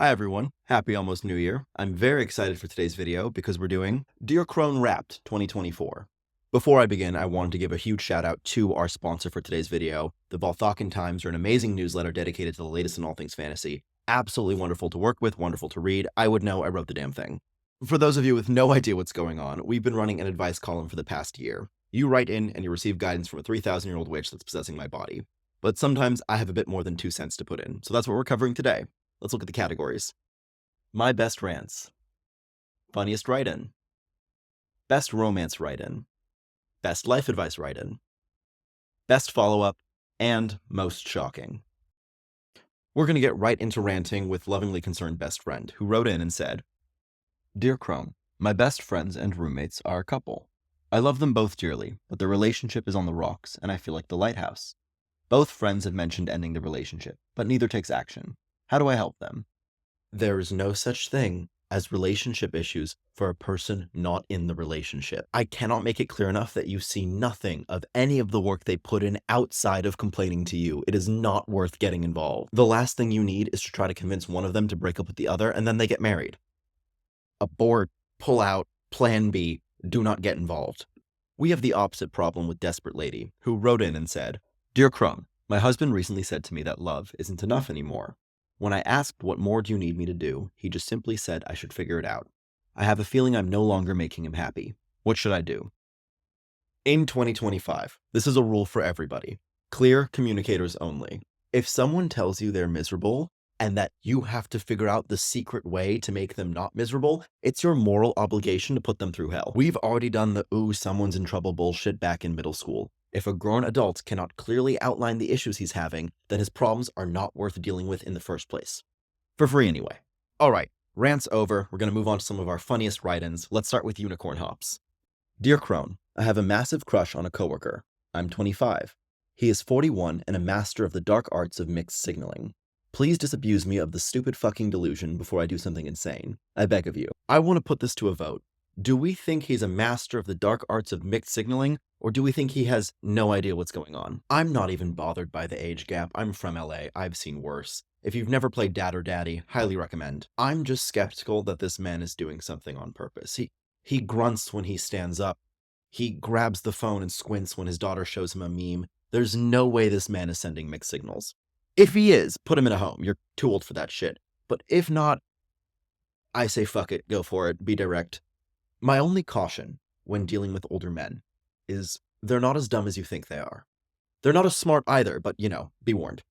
Hi everyone, happy almost New Year. I'm very excited for today's video because we're doing Dear Crone Wrapped 2024. Before I begin, I wanted to give a huge shout out to our sponsor for today's video. The Valthakan Times are an amazing newsletter dedicated to the latest in all things fantasy. Absolutely wonderful to work with, wonderful to read. I would know I wrote the damn thing. For those of you with no idea what's going on, we've been running an advice column for the past year. You write in and you receive guidance from a 3,000-year-old witch that's possessing my body. But sometimes I have a bit more than 2 cents to put in, so that's what we're covering today. Let's look at the categories. My best rants. Funniest write-in. Best romance write-in. Best life advice write-in. Best follow-up. And most shocking. We're going to get right into ranting with lovingly concerned best friend, who wrote in and said, Dear Crone, my best friends and roommates are a couple. I love them both dearly, but their relationship is on the rocks, and I feel like the lighthouse. Both friends have mentioned ending the relationship, but neither takes action. How do I help them? There is no such thing as relationship issues for a person not in the relationship. I cannot make it clear enough that you see nothing of any of the work they put in outside of complaining to you. It is not worth getting involved. The last thing you need is to try to convince one of them to break up with the other, and then they get married. Abort, pull out, plan B, do not get involved. We have the opposite problem with Desperate Lady, who wrote in and said, Dear Crone, my husband recently said to me that love isn't enough anymore. When I asked what more do you need me to do, he just simply said I should figure it out. I have a feeling I'm no longer making him happy. What should I do? In 2025, this is a rule for everybody. Clear communicators only. If someone tells you they're miserable and that you have to figure out the secret way to make them not miserable, it's your moral obligation to put them through hell. We've already done the ooh, someone's in trouble bullshit back in middle school. If a grown adult cannot clearly outline the issues he's having, then his problems are not worth dealing with in the first place. For free anyway. Alright, rants over, we're going to move on to some of our funniest write-ins. Let's start with Unicorn Hops. Dear Crone, I have a massive crush on a coworker. I'm 25. He is 41 and a master of the dark arts of mixed signaling. Please disabuse me of the stupid fucking delusion before I do something insane. I beg of you. I want to put this to a vote. Do we think he's a master of the dark arts of mixed signaling, or do we think he has no idea what's going on? I'm not even bothered by the age gap. I'm from LA. I've seen worse. If you've never played Dad or Daddy, highly recommend. I'm just skeptical that this man is doing something on purpose. He grunts when he stands up. He grabs the phone and squints when his daughter shows him a meme. There's no way this man is sending mixed signals. If he is, put him in a home. You're too old for that shit. But if not, I say fuck it, go for it, be direct. My only caution when dealing with older men is they're not as dumb as you think they are. They're not as smart either, but be warned.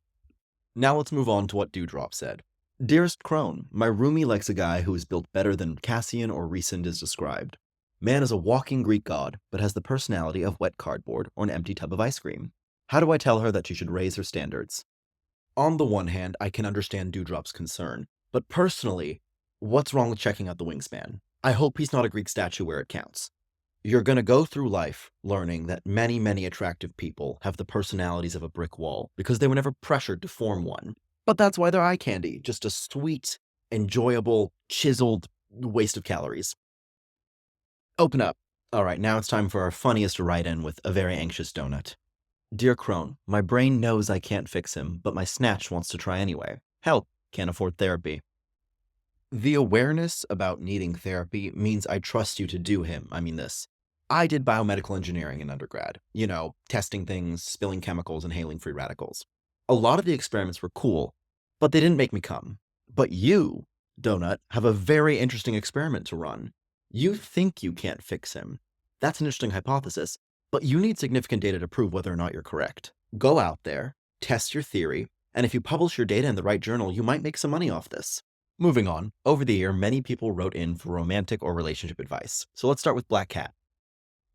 Now let's move on to what Dewdrop said. Dearest Crone, my roomie likes a guy who is built better than Cassian or Rhysand is described. Man is a walking Greek god, but has the personality of wet cardboard or an empty tub of ice cream. How do I tell her that she should raise her standards? On the one hand, I can understand Dewdrop's concern, but personally, what's wrong with checking out the wingspan? I hope he's not a Greek statue where it counts. You're going to go through life learning that many, many attractive people have the personalities of a brick wall because they were never pressured to form one. But that's why they're eye candy, just a sweet, enjoyable, chiseled waste of calories. Open up. All right, now it's time for our funniest write-in with a very anxious donut. Dear Crone, my brain knows I can't fix him, but my snatch wants to try anyway. Help, can't afford therapy. The awareness about needing therapy means I trust you to do him. I mean this. I did biomedical engineering in undergrad. Testing things, spilling chemicals, inhaling free radicals. A lot of the experiments were cool, but they didn't make me come. But you, Donut, have a very interesting experiment to run. You think you can't fix him. That's an interesting hypothesis, but you need significant data to prove whether or not you're correct. Go out there, test your theory, and if you publish your data in the right journal, you might make some money off this. Moving on, over the year, many people wrote in for romantic or relationship advice. So let's start with Black Cat.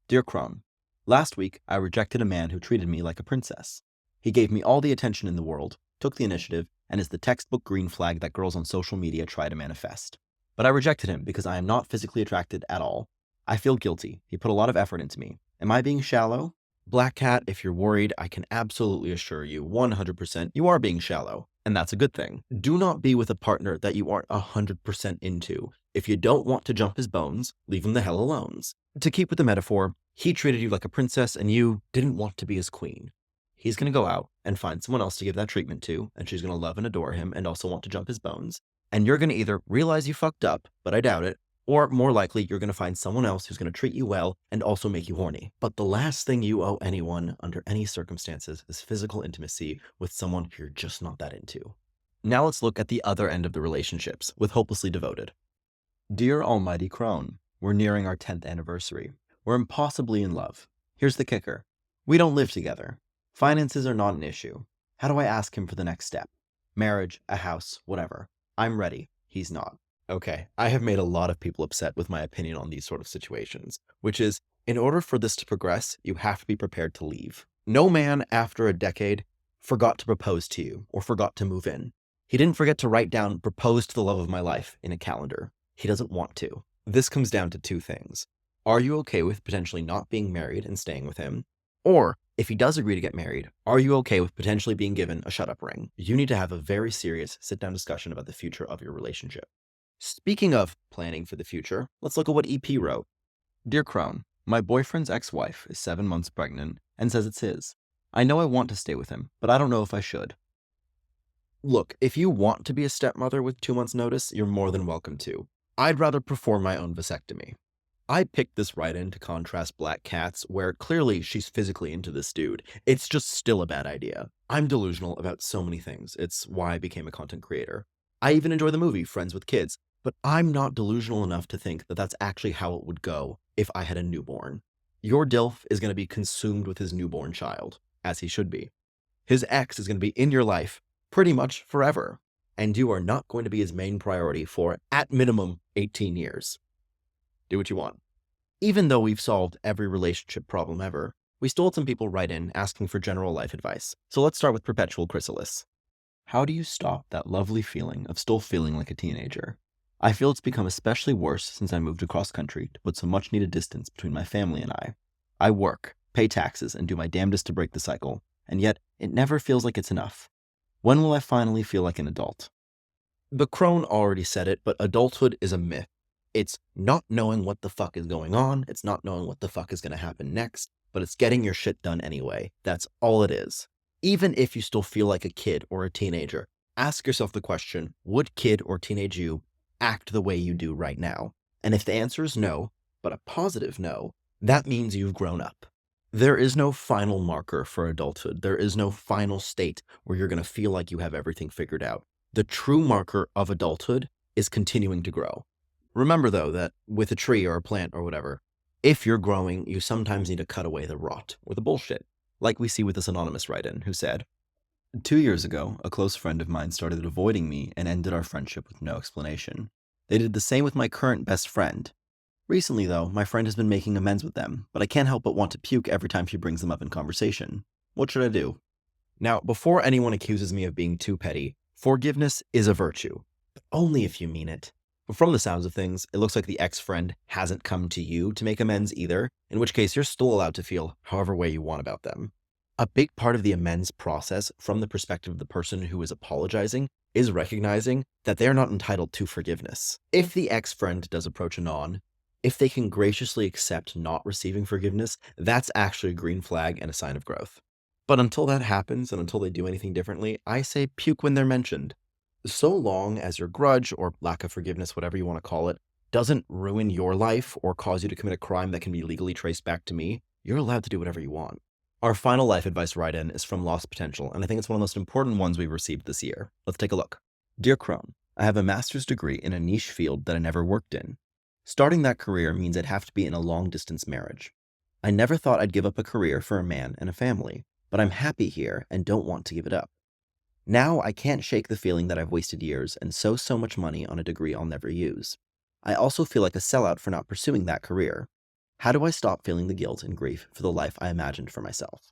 Dear Crone, last week I rejected a man who treated me like a princess. He gave me all the attention in the world, took the initiative, and is the textbook green flag that girls on social media try to manifest. But I rejected him because I am not physically attracted at all. I feel guilty. He put a lot of effort into me. Am I being shallow? Black Cat, if you're worried, I can absolutely assure you 100% you are being shallow. And that's a good thing. Do not be with a partner that you aren't 100% into. If you don't want to jump his bones, leave him the hell alone. To keep with the metaphor, he treated you like a princess and you didn't want to be his queen. He's going to go out and find someone else to give that treatment to, and she's going to love and adore him and also want to jump his bones. And you're going to either realize you fucked up, but I doubt it, or more likely you're going to find someone else who's going to treat you well and also make you horny. But the last thing you owe anyone under any circumstances is physical intimacy with someone you're just not that into. Now let's look at the other end of the relationships with hopelessly devoted. Dear Almighty Crone, we're nearing our 10th anniversary. We're impossibly in love. Here's the kicker. We don't live together. Finances are not an issue. How do I ask him for the next step? Marriage, a house, whatever. I'm ready. He's not. Okay, I have made a lot of people upset with my opinion on these sort of situations, which is, in order for this to progress, you have to be prepared to leave. No man, after a decade, forgot to propose to you or forgot to move in. He didn't forget to write down "propose to the love of my life" in a calendar. He doesn't want to. This comes down to two things. Are you okay with potentially not being married and staying with him? Or, if he does agree to get married, are you okay with potentially being given a shut-up ring? You need to have a very serious sit-down discussion about the future of your relationship. Speaking of planning for the future, let's look at what EP wrote. Dear Crone, my boyfriend's ex-wife is 7 months pregnant and says it's his. I know I want to stay with him, but I don't know if I should. Look, if you want to be a stepmother with 2 months' notice, you're more than welcome to. I'd rather perform my own vasectomy. I picked this write-in to contrast Black Cats, where clearly she's physically into this dude. It's just still a bad idea. I'm delusional about so many things. It's why I became a content creator. I even enjoy the movie Friends with Kids, but I'm not delusional enough to think that that's actually how it would go if I had a newborn. Your DILF is going to be consumed with his newborn child, as he should be. His ex is going to be in your life pretty much forever, and you are not going to be his main priority for, at minimum, 18 years. Do what you want. Even though we've solved every relationship problem ever, we still had some people write in asking for general life advice. So let's start with Perpetual Chrysalis. How do you stop that lovely feeling of still feeling like a teenager? I feel it's become especially worse since I moved across country to put some much needed distance between my family and I. I work, pay taxes, and do my damnedest to break the cycle, and yet it never feels like it's enough. When will I finally feel like an adult? The Crone already said it, but adulthood is a myth. It's not knowing what the fuck is going on, it's not knowing what the fuck is going to happen next, but it's getting your shit done anyway. That's all it is. Even if you still feel like a kid or a teenager, ask yourself the question, would kid or teenage you act the way you do right now? And if the answer is no, but a positive no, that means you've grown up. There is no final marker for adulthood. There is no final state where you're going to feel like you have everything figured out. The true marker of adulthood is continuing to grow. Remember, though, that with a tree or a plant or whatever, if you're growing, you sometimes need to cut away the rot or the bullshit, like we see with this anonymous write-in who said, 2 years ago, a close friend of mine started avoiding me and ended our friendship with no explanation. They did the same with my current best friend. Recently, though, my friend has been making amends with them, but I can't help but want to puke every time she brings them up in conversation. What should I do? Now, before anyone accuses me of being too petty, forgiveness is a virtue, but only if you mean it. But from the sounds of things, it looks like the ex-friend hasn't come to you to make amends either, in which case you're still allowed to feel however way you want about them. A big part of the amends process, from the perspective of the person who is apologizing, is recognizing that they're not entitled to forgiveness. If the ex-friend does approach a non, if they can graciously accept not receiving forgiveness, that's actually a green flag and a sign of growth. But until that happens, and until they do anything differently, I say puke when they're mentioned. So long as your grudge, or lack of forgiveness, whatever you want to call it, doesn't ruin your life or cause you to commit a crime that can be legally traced back to me, you're allowed to do whatever you want. Our final life advice write-in is from Lost Potential, and I think it's one of the most important ones we've received this year. Let's take a look. Dear Crone, I have a master's degree in a niche field that I never worked in. Starting that career means I'd have to be in a long-distance marriage. I never thought I'd give up a career for a man and a family, but I'm happy here and don't want to give it up. Now I can't shake the feeling that I've wasted years and so much money on a degree I'll never use. I also feel like a sellout for not pursuing that career. How do I stop feeling the guilt and grief for the life I imagined for myself?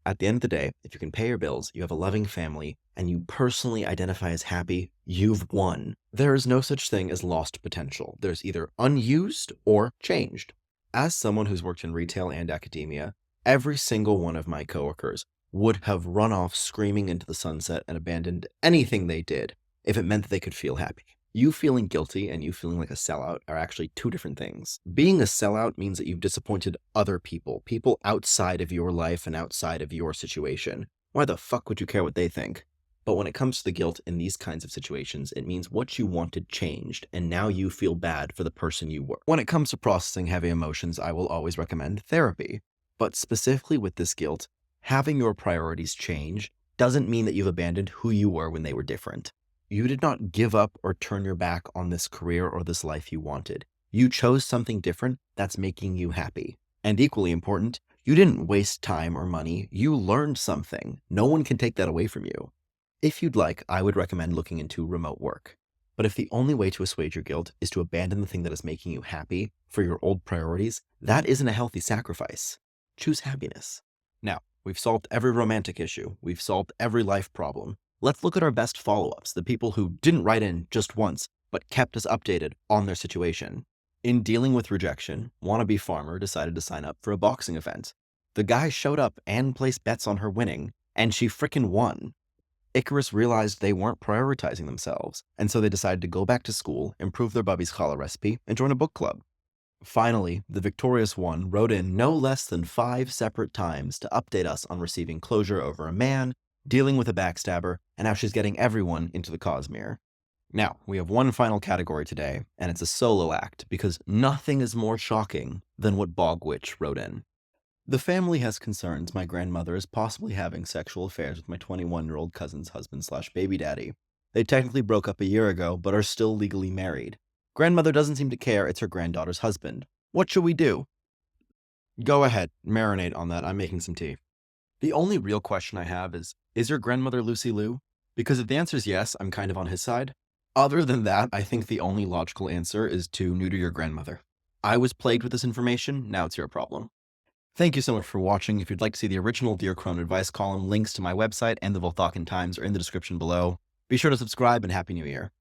At the end of the day, if you can pay your bills, you have a loving family, and you personally identify as happy, you've won. There is no such thing as lost potential. There's either unused or changed. As someone who's worked in retail and academia, every single one of my coworkers would have run off screaming into the sunset and abandoned anything they did if it meant that they could feel happy. You feeling guilty and you feeling like a sellout are actually two different things. Being a sellout means that you've disappointed other people, people outside of your life and outside of your situation. Why the fuck would you care what they think? But when it comes to the guilt in these kinds of situations, it means what you wanted changed, and now you feel bad for the person you were. When it comes to processing heavy emotions, I will always recommend therapy. But specifically with this guilt, having your priorities change doesn't mean that you've abandoned who you were when they were different. You did not give up or turn your back on this career or this life you wanted. You chose something different that's making you happy. And equally important, you didn't waste time or money. You learned something. No one can take that away from you. If you'd like, I would recommend looking into remote work. But if the only way to assuage your guilt is to abandon the thing that is making you happy for your old priorities, that isn't a healthy sacrifice. Choose happiness. Now, we've solved every romantic issue. We've solved every life problem. Let's look at our best follow-ups, the people who didn't write in just once, but kept us updated on their situation. In dealing with rejection, Wannabe Farmer decided to sign up for a boxing event. The guy showed up and placed bets on her winning, and she frickin' won. Icarus realized they weren't prioritizing themselves, and so they decided to go back to school, improve their Bubby's challah recipe, and join a book club. Finally, the victorious one wrote in no less than 5 separate times to update us on receiving closure over a man, dealing with a backstabber, and how she's getting everyone into the Cosmere. Now, we have one final category today, and it's a solo act, because nothing is more shocking than what Bogwitch wrote in. The family has concerns my grandmother is possibly having sexual affairs with my 21-year-old cousin's husband/baby daddy. They technically broke up a year ago, but are still legally married. Grandmother doesn't seem to care it's her granddaughter's husband. What should we do? Go ahead, marinate on that. I'm making some tea. The only real question I have is your grandmother Lucy Liu? Because if the answer is yes, I'm kind of on his side. Other than that, I think the only logical answer is to neuter your grandmother. I was plagued with this information, now it's your problem. Thank you so much for watching. If you'd like to see the original Dear Crone advice column, links to my website and the Volthocken Times are in the description below. Be sure to subscribe and Happy New Year.